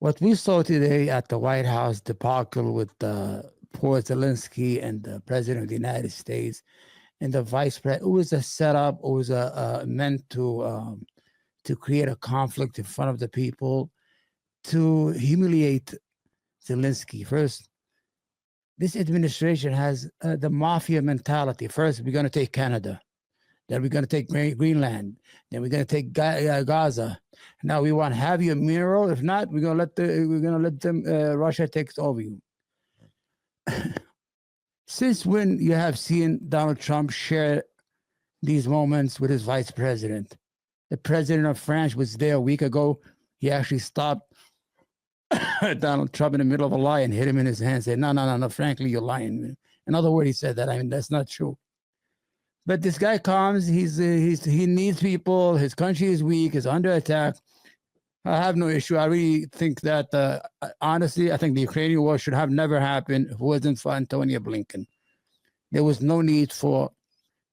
What we saw today at the White House debacle with poor Zelenskyy and the President of the United States and the Vice President, it was a setup. It was meant to create a conflict in front of the people, to humiliate Zelenskyy. First, this administration has the mafia mentality. First, we're going to take Canada. Then we're going to take Greenland. Then we're going to take Gaza. Now we want to have your mineral. If not, we're going to let them. Russia takes over you. Since when you have seen Donald Trump share these moments with his vice president? The president of France was there a week ago. He actually stopped Donald Trump in the middle of a lie and hit him in his hand. Said, no. Frankly, you're lying. In other words, he said that. I mean, that's not true. But this guy comes. He needs people. His country is weak. Is under attack. I have no issue. I really think that, honestly, I think the Ukrainian war should have never happened if it wasn't for Antonio Blinken. There was no need for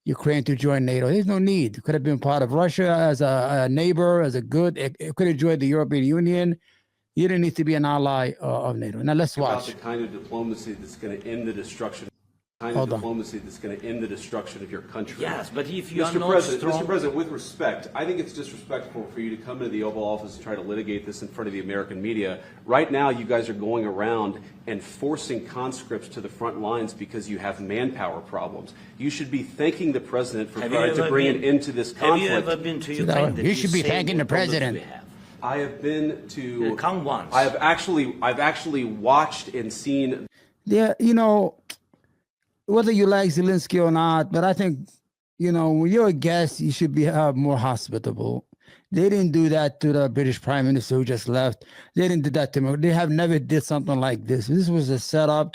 Ukraine to join NATO. There's no need. It could have been part of Russia as a neighbor, as a good. It could have joined the European Union. You didn't need to be an ally of NATO. Now let's watch. About the kind of diplomacy that's going to end the destruction. Diplomacy that's going to end the destruction of your country. Yes, but if you are not Mr. President, with respect, I think it's disrespectful for you to come into the Oval Office and try to litigate this in front of the American media. Right now, you guys are going around and forcing conscripts to the front lines because you have manpower problems. You should be thanking the president for trying to bring an end to this conflict. Have you ever been to Ukraine? You should be thanking the president. I have been to. Come once. I've actually watched and seen. Yeah, whether you like Zelenskyy or not, but I think, when you're a guest, you should be more hospitable. They didn't do that to the British Prime Minister who just left. They didn't do that to me. They have never did something like this. This was a setup.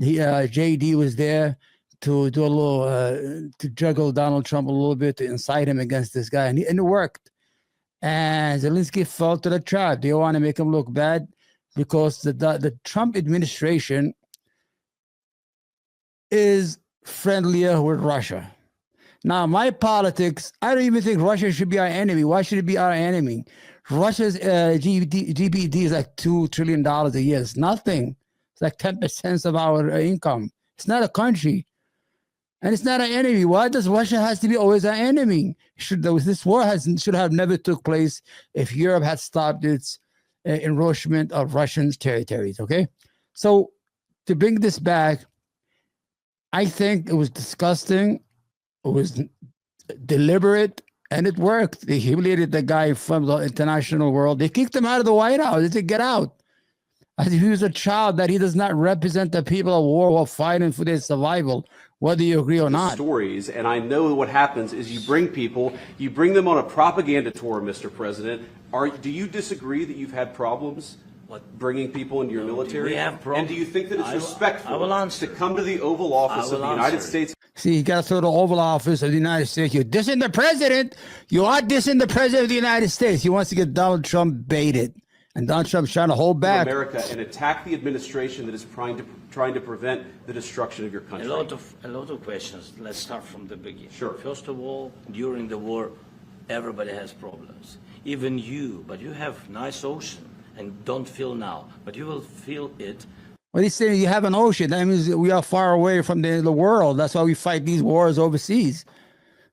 JD was there to do a little, to juggle Donald Trump a little bit, to incite him against this guy, and it worked. And Zelenskyy fell to the trap. They want to make him look bad because the Trump administration is friendlier with Russia. Now, my politics, I don't even think Russia should be our enemy. Why should it be our enemy? Russia's GDP is like $2 trillion a year. It's nothing. It's like 10% of our income. It's not a country. And it's not an enemy. Why does Russia has to be always our enemy? This war should have never took place if Europe had stopped its enroachment of Russian territories, okay? So to bring this back, I think it was disgusting. It was deliberate, and it worked. They humiliated the guy from the international world. They kicked him out of the White House. They said, get out. As if he was a child, that he does not represent the people of war who are fighting for their survival, whether you agree or not. Stories, and I know what happens is you bring them on a propaganda tour, Mr. President. Do you disagree that you've had problems? Bringing people into your military? And do you think that it's respectful to come to the Oval Office of the United States? See, you got to throw the Oval Office of the United States. You're dissing the president. You are dissing the president of the United States. He wants to get Donald Trump baited. And Donald Trump's trying to hold back America and attack the administration that is trying to prevent the destruction of your country. A lot of questions. Let's start from the beginning. Sure. First of all, during the war, everybody has problems. Even you, but you have nice ocean. And don't feel now, but you will feel it. Well, he's saying you have an ocean. That means we are far away from the world. That's why we fight these wars overseas.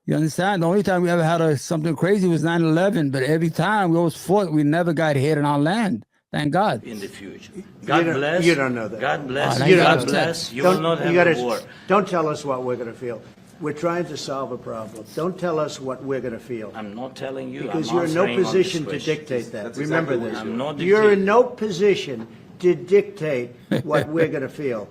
You understand? The only time we ever had something crazy was 9/11, but every time we always fought, we never got hit on our land. Thank God. In the future. God bless. You don't know that. God bless. God bless. You will not have a war. Don't tell us what we're going to feel. We're trying to solve a problem. Don't tell us what we're going to feel. I'm not telling you. Because you're in no position to dictate that. Remember this. I'm not you're in no position to dictate what we're going to feel.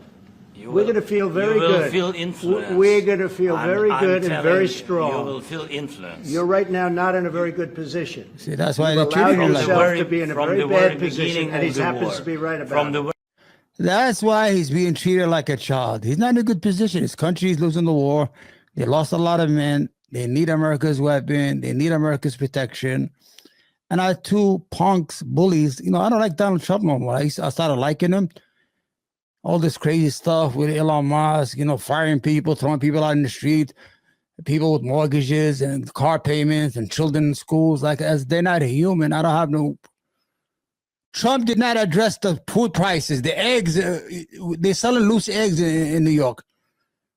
We're going to feel very good. You will feel influence. We're going to feel very good and very strong. You will feel influence. You're right now not in a very good position. See, that's why You've they treated allowed him like yourself to be in a very bad position, and he happens to be right about it. That's why he's being treated like a child. He's not in a good position. His country is losing the war. They lost a lot of men. They need America's weapon. They need America's protection. And our two punks, bullies, I don't like Donald Trump no more. I started liking him. All this crazy stuff with Elon Musk, firing people, throwing people out in the street, people with mortgages and car payments and children in schools. As they're not human. I don't have no Trump did not address the food prices. The eggs, they're selling loose eggs in New York.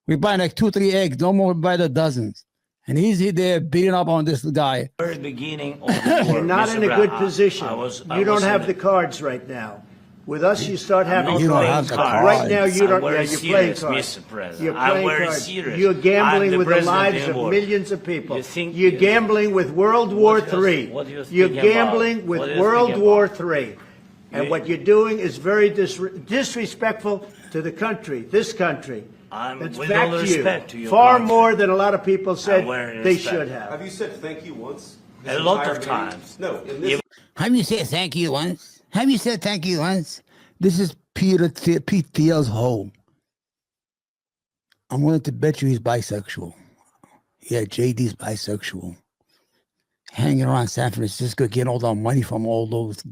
We buy like 2-3 eggs, no more by the dozens. And he's there beating up on this guy. Very beginning of the war, You're not Mr. in a Brown, good position. I You don't was have in the cards right now. With us, you start having You don't cards. have the cards. Right now, you don't. I'm Yeah, very you're playing serious, cards. Mr. President. You're I'm playing very cards. serious. You're I'm gambling the with the president lives in of war. millions of people. You think- You're gambling with World War What do you- III. what do you You're think about? gambling with What do you World think War about? III. And You- what you're doing is very disrespectful to the country, this country. I'm- It's with back all to respect you. to your Far country. more than a lot of people said very they respect. should have. Have you said thank you once? This A lot entire of meeting? times. No, in this Have you said thank you once? Have you said thank you once? This is Pete Thiel's home. I'm willing to bet you he's bisexual. Yeah, JD's bisexual. Hanging around San Francisco, getting all that money from all those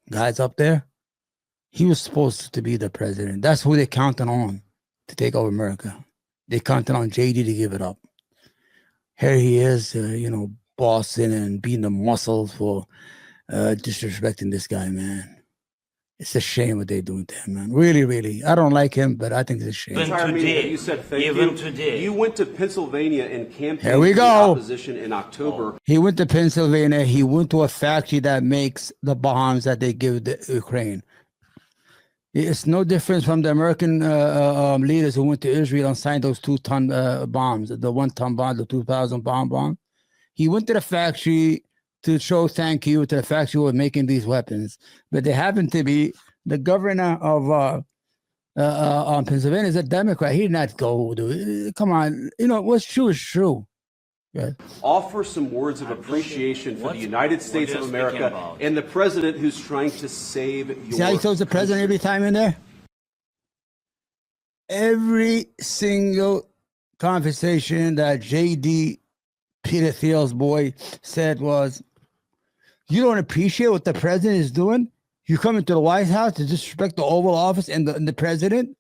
guys up there. He was supposed to be the president. That's who they're counting on to take over America. They counted on JD to give it up. Here he is, bossing and beating the muscles for disrespecting this guy, man. It's a shame what they're doing to him, man. Really, really. I don't like him, but I think it's a shame. Even entire meeting, today, you said thank even you. today. You went to Pennsylvania and campaigned Here we for the go. opposition in October. He went to Pennsylvania. He went to a factory that makes the bombs that they give the Ukraine. It's no difference from the American leaders who went to Israel and signed those 2-ton bombs, the 1-ton bomb, the 2,000 bomb. He went to the factory to show thank you to the factory who was making these weapons. But they happen to be the governor of Pennsylvania is a Democrat. He did not go. Come on. What's true is true. Yeah. Offer some words of appreciation for the United States what of are you speaking America about? and the president who's trying to save your See how he throws the president every time in there? Every single conversation that JD, Peter Thiel's boy, said was, you don't appreciate what the president is doing? You come into the White House to disrespect the Oval Office and the president?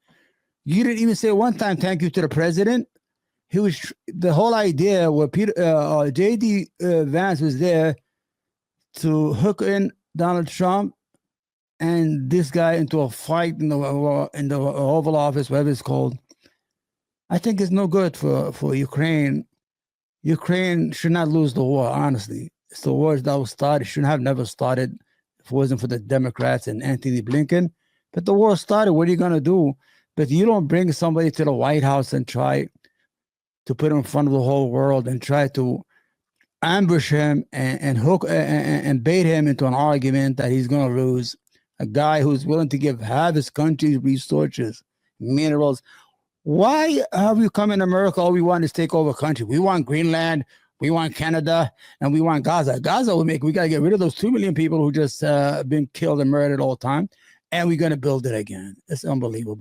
You didn't even say one time thank you to the president. He was the whole idea where JD Vance was there to hook in Donald Trump and this guy into a fight in the Oval Office, whatever it's called. I think it's no good for Ukraine. Ukraine should not lose the war, honestly. It's the war that was started. It should have never started if it wasn't for the Democrats and Anthony Blinken. But the war started. What are you going to do? But you don't bring somebody to the White House and try to put him in front of the whole world and try to ambush him and hook and bait him into an argument that he's going to lose. A guy who's willing to give half his country's resources, minerals. Why have you come in America? All we want is take over country. We want Greenland, we want Canada, and we want Gaza. Gaza we got to get rid of those 2 million people who just been killed and murdered all the time. And we're going to build it again. It's unbelievable.